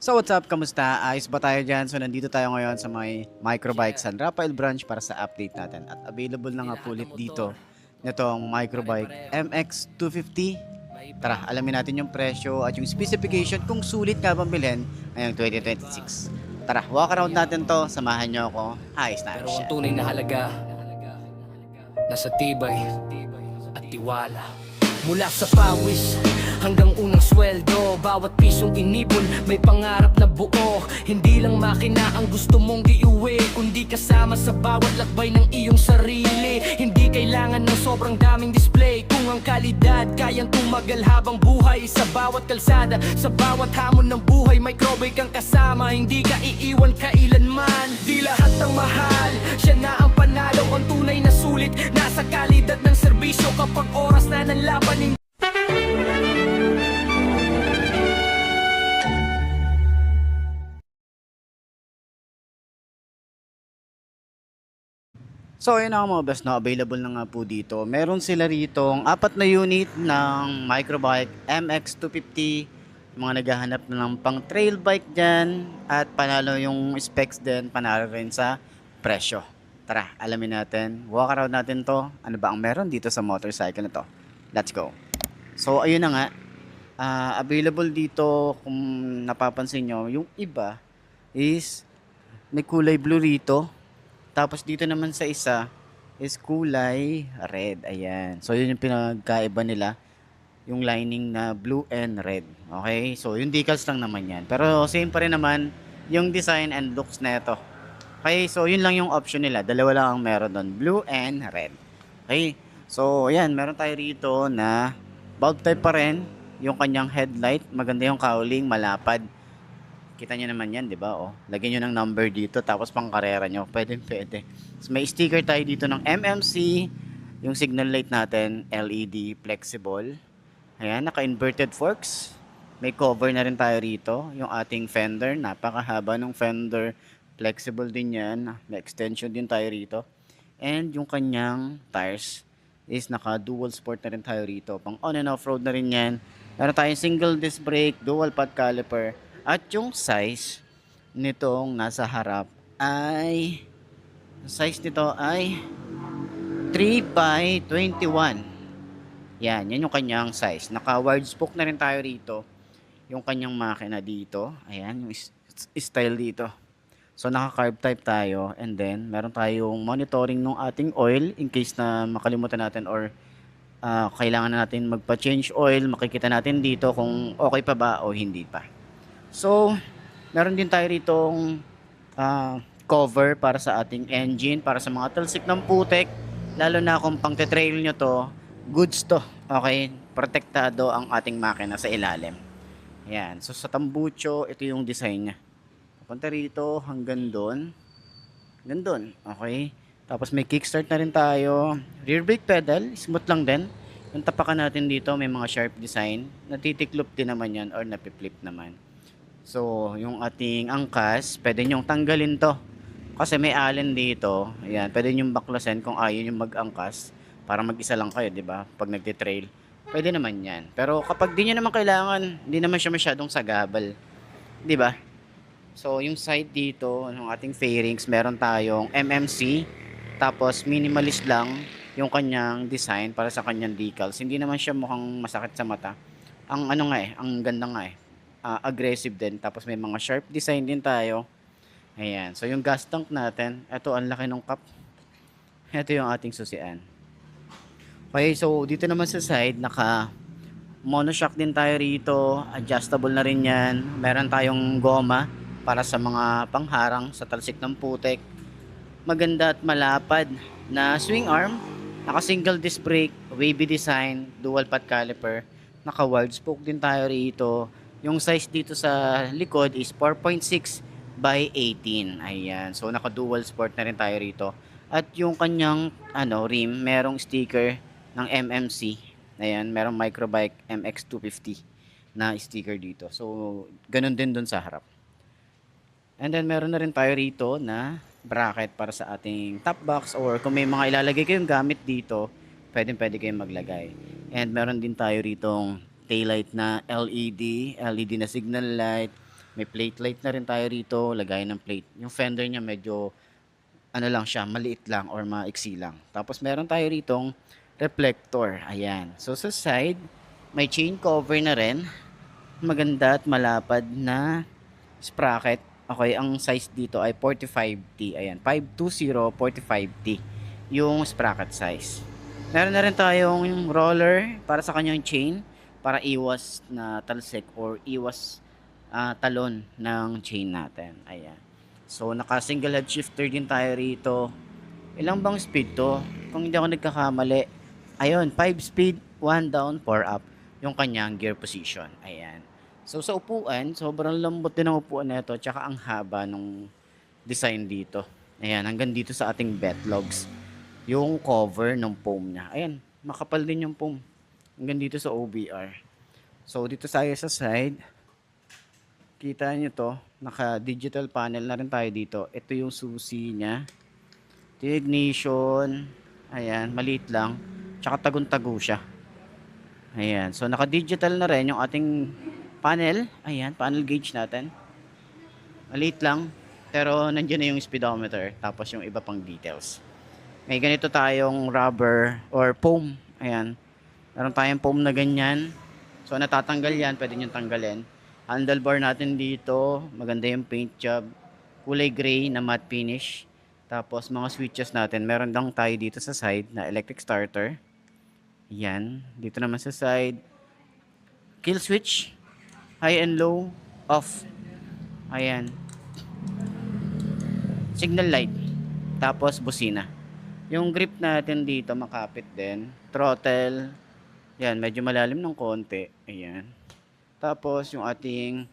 So what's up? Kamusta? Ayos ba tayo dyan? So nandito tayo ngayon sa may Microbike San Rafael branch para sa update natin. At available na nga po ulit dito nitong Microbike MX250. Tara, alamin natin yung presyo at yung specification kung sulit nga bang bilhin ngayong 2026. Tara, walk around natin to. Samahan nyo ako. Ayos na Pero ayos ang yan. tunay na halaga nasa tibay at tiwala. Mula sa pawis hanggang unang sweldo, bawat pisong inipon may pangarap na buo. Hindi lang makina ang gusto mong iuwi, kundi kasama sa bawat lakbay ng iyong sarili. Hindi kailangan ng sobrang daming display kung ang kalidad kayang tumagal habang buhay. Sa bawat kalsada, sa bawat hamon ng buhay, Microbike kang kasama, hindi ka iiwan kailanman. Di lahat ng mahal, siya na ang panalo. Ang tunay na sulit nasa kalidad ng serbisyo. Kapag oras na ng laban, So ayun na nga mga best na available na nga po dito. Meron sila ritong 4 na unit ng Microbike MX250. Mga naghahanap na ng pang trail bike dyan. At panalo yung specs din, panalo rin sa presyo. Tara, alamin natin. Walk around natin to. Ano ba ang meron dito sa motorcycle na to? Let's go. So ayun na nga. Available dito kung napapansin nyo. Yung iba is may kulay blue rito. Tapos dito naman sa isa is kulay red. Ayan. So yun yung pinagkaiba nila. Yung lining na blue and red. Okay? So yung decals lang naman yan. Pero same pa rin naman yung design and looks na ito. Okay? So yun lang yung option nila. Dalawa lang ang meron doon. Blue and red. Okay? So ayan. Meron tayo rito na bulb type pa rin. Yung kanyang headlight. Maganda yung cowling. Malapad. Kita nyo naman yan, di ba? Oh, lagyan nyo ng number dito, tapos pang karera nyo. Pwede, pwede. So, may sticker tayo dito ng MMC. Yung signal light natin, LED, flexible. Ayan, naka-inverted forks. May cover na rin tayo rito. Yung ating fender, napakahaba ng fender. Flexible din yan. May extension din tayo rito. And yung kanyang tires is naka-dual sport na rin tayo rito. Pang on and off road na rin yan. Meron tayong single disc brake, dual pad caliper. At yung size nitong nasa harap ay 3 by 21. Yan yung kanyang size. Naka-wide spoke na rin tayo rito. Yung kanyang makina dito. Ayan, yung style dito. So, naka-carb type tayo. And then, meron tayong monitoring ng ating oil in case na makalimutan natin or kailangan na natin magpa-change oil. Makikita natin dito kung okay pa ba o hindi pa. So, meron din tayo ritong cover para sa ating engine, para sa mga talsik ng putek, lalo na kung pang-trail nyo to, goods to, okay? Protektado ang ating makina sa ilalim. Ayan, so sa tambucho, ito yung design niya. Papunta rito hanggang doon, okay? Tapos may kickstart na rin tayo, rear brake pedal, smooth lang din. Yung tapakan natin dito, may mga sharp design, natitiklop din naman yan or napiflip naman. So, yung ating angkas, pwede nyong tanggalin to. Kasi may allen dito. Ayan, pwede nyong baklasin kung ayaw nyong mag-angkas. Para mag-isa lang kayo, di ba? Pag nagtitrail. Pwede naman yan. Pero kapag di nyo naman kailangan, hindi naman siya masyadong sagabal. Di ba? So, yung side dito, yung ating fairings, meron tayong MMC. Tapos, minimalist lang yung kanyang design para sa kanyang decals. Hindi naman siya mukhang masakit sa mata. Ang ano nga ang ganda nga aggressive din. Tapos may mga sharp design din tayo. Ayan. So yung gas tank natin, ito ang laki ng cup. Ito yung ating susian. Okay, so dito naman sa side, naka monoshock din tayo rito. Adjustable na rin yan. Meron tayong goma para sa mga pangharang sa talsik ng putek. Maganda at malapad na swing arm. Naka single disc brake, wavy design, dual pad caliper. Naka wide spoke din tayo rito. Yung size dito sa likod is 4.6 by 18. Ayan. So, naka-dual sport na rin tayo rito. At yung kanyang rim, merong sticker ng MMC. Ayan, merong Microbike MX250 na sticker dito. So, ganun din dun sa harap. And then, meron na rin tayo rito na bracket para sa ating top box or kung may mga ilalagay kayong gamit dito, pwede kayong maglagay. And meron din tayo ritong taillight na LED na signal light. May plate light na rin tayo rito, lagay ng plate. Yung fender niya medyo ano lang siya, maliit lang or maiksi lang. Tapos meron tayo ritong reflector. Ayan. So sa side, may chain cover na rin. Maganda at malapad na sprocket. Okay, ang size dito ay 45T. Ayan, 520 45T yung sprocket size. Meron na rin tayong yung roller para sa kanyang chain para iwas na talsik or iwas talon ng chain natin. Ayan. So, naka single head shifter din tayo rito. Ilang bang speed to? Kung hindi ako nagkakamali, ayun, 5 speed, 1 down, 4 up yung kanyang gear position. Ayan. So, sa upuan, sobrang lambot din ang upuan nito, tsaka ang haba nung design dito. Ayan, hanggang dito sa ating betlogs. Yung cover ng foam niya. Ayan, makapal din yung foam. Hanggang dito sa OBR. So, dito tayo sa side. Kita nyo to, naka-digital panel na rin tayo dito. Ito yung susi niya. Ito yung ignition. Ayan, maliit lang. Tsaka tagun-tago siya. Ayan, so naka-digital na rin yung ating panel. Ayan, panel gauge natin. Maliit lang, pero nandiyan na yung speedometer. Tapos yung iba pang details. May ganito tayong rubber or foam. Ayan, meron tayong foam na ganyan. So natatanggal yan, pwede nyo tanggalin. Handlebar natin dito, maganda yung paint job. Kulay gray na matte finish. Tapos mga switches natin, meron lang tayo dito sa side na electric starter. Yan, dito naman sa side. Kill switch, high and low, off. Ayan. Signal light. Tapos busina. Yung grip natin dito makapit din. Throttle. Yan, medyo malalim ng konti. Ayan. Tapos yung ating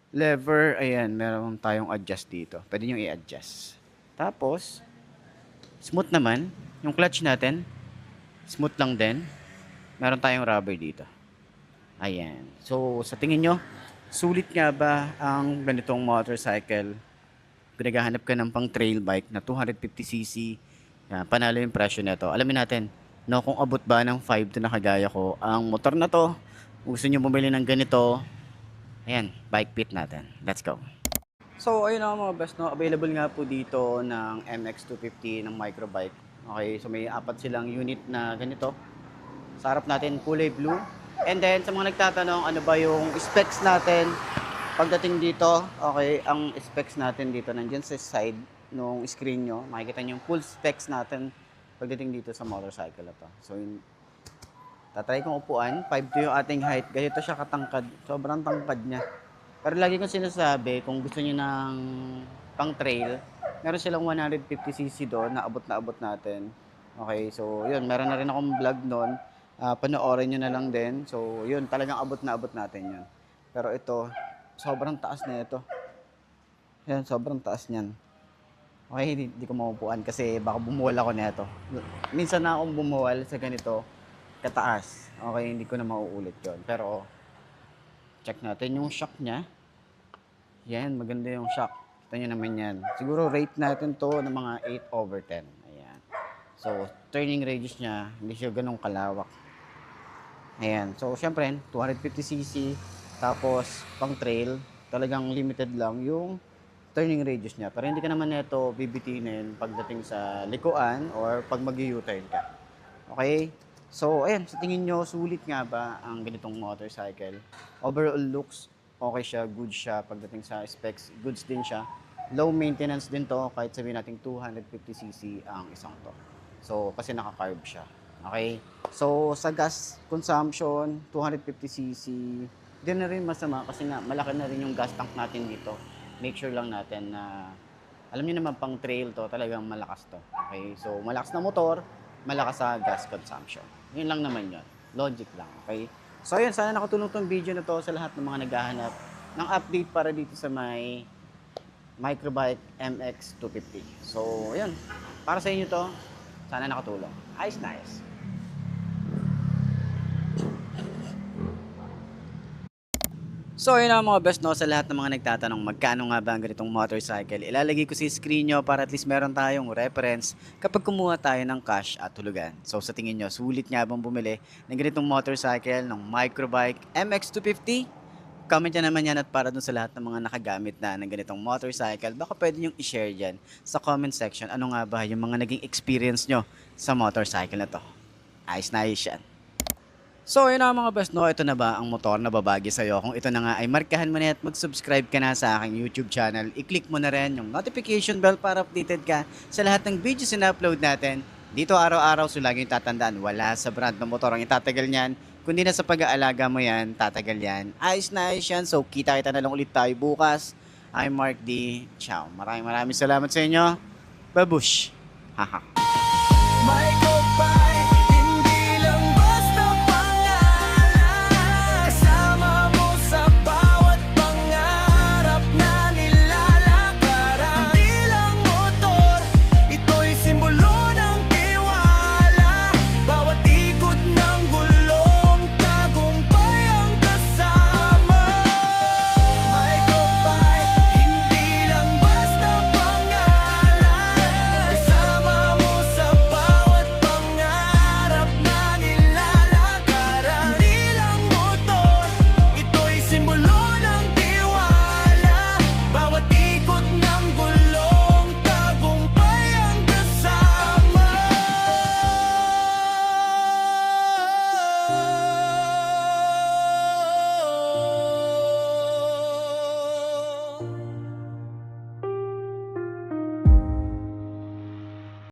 lever, ayan, meron tayong adjust dito. Pwede nyo i-adjust. Tapos, smooth naman. Yung clutch natin, smooth lang din. Meron tayong rubber dito. Ayan. So, sa tingin nyo, sulit nga ba ang ganitong motorcycle? Pinaghahanap ka ng pang trail bike na 250cc. Yan, panalo yung presyo nito. Alamin natin, no, kung abot ba ng 5 to na kagaya ko, ang motor na to, gusto nyo bumili ng ganito, ayan, bike pit natin. Let's go. So, ayun na mga best, no? Available nga po dito ng MX250 ng microbike. Okay, so may apat silang unit na ganito. Sa harap natin, kulay blue. And then, sa mga nagtatanong, ano ba yung specs natin pagdating dito? Okay, ang specs natin dito, nandiyan sa side nung screen nyo. Makikita nyo yung full specs natin pagdating dito sa motorcycle na to. So, yun, tatry kong upuan. 5'2" yung ating height. Ganito siya katangkad. Sobrang tangkad niya. Pero lagi kong sinasabi, kung gusto niyo ng pang trail, meron silang 150cc doon na abot natin. Okay, so yun, meron na rin akong vlog noon. Panoorin nyo na lang din. So yun, talagang abot natin yun. Pero ito, sobrang taas na ito. Yan, sobrang taas niyan. Okay, hindi ko maupuan kasi baka bumuwal ako nito. Minsan na akong bumuwal sa ganito kataas. Okay, hindi ko na mauulit yon. Pero check natin yung shock niya. Yan, maganda yung shock. Kita nyo naman yan. Siguro rate natin to ng mga 8/10. Ayan. So, turning radius niya, hindi siya ganun kalawak. Ayan. So, syempre, 250cc. Tapos, pang trail, talagang limited lang yung turning radius niya. Pero hindi ka naman nito bibitinin pagdating sa likuan or pag mag-u-turn ka. Okay? So, ayan, sa tingin nyo, sulit nga ba ang ganitong motorcycle? Overall looks, okay siya, good siya. Pagdating sa specs, goods din siya. Low maintenance din to, kahit sabihin natin 250cc ang isang to. So, kasi naka-carb siya. Okay? So, sa gas consumption, 250cc, di na rin masama kasi nga, malaki na rin yung gas tank natin dito. Make sure lang natin na, alam niyo naman, pang trail to, talagang malakas to. Okay? So, malakas na motor, malakas sa gas consumption. Yun lang naman yun. Logic lang, okay? So, ayun, sana nakatulong tong video na to sa lahat ng mga naghahanap ng update para dito sa may Microbike MX250. So, ayun, para sa inyo to, sana nakatulong. Nice. So, yun ang mga best, no, sa lahat ng mga nagtatanong magkano nga ba ang ganitong motorcycle. Ilalagay ko sa screen nyo para at least meron tayong reference kapag kumuha tayo ng cash at hulugan. So, sa tingin nyo, sulit nga bang bumili ng ganitong motorcycle ng Microbike MX250? Comment nyo naman yan at para dun sa lahat ng mga nakagamit na ng ganitong motorcycle, baka pwede nyo i-share dyan sa comment section ano nga ba yung mga naging experience nyo sa motorcycle na to. Ayos na ayos yan. So yun na mga best, no, ito na ba ang motor na babagi sa'yo? Kung ito na nga ay markahan mo na at mag-subscribe ka na sa aking YouTube channel, i-click mo na rin yung notification bell para updated ka sa lahat ng videos na upload natin. Dito araw-araw, so lagi yung tatandaan, wala sa brand ng motor ang itatagal niyan, kundi na sa pag-aalaga mo yan, tatagal yan. Ayos na ayos yan, so kita-kita na lang ulit tayo bukas. I'm Mark D. Ciao. Maraming salamat sa inyo. Babush. Haha.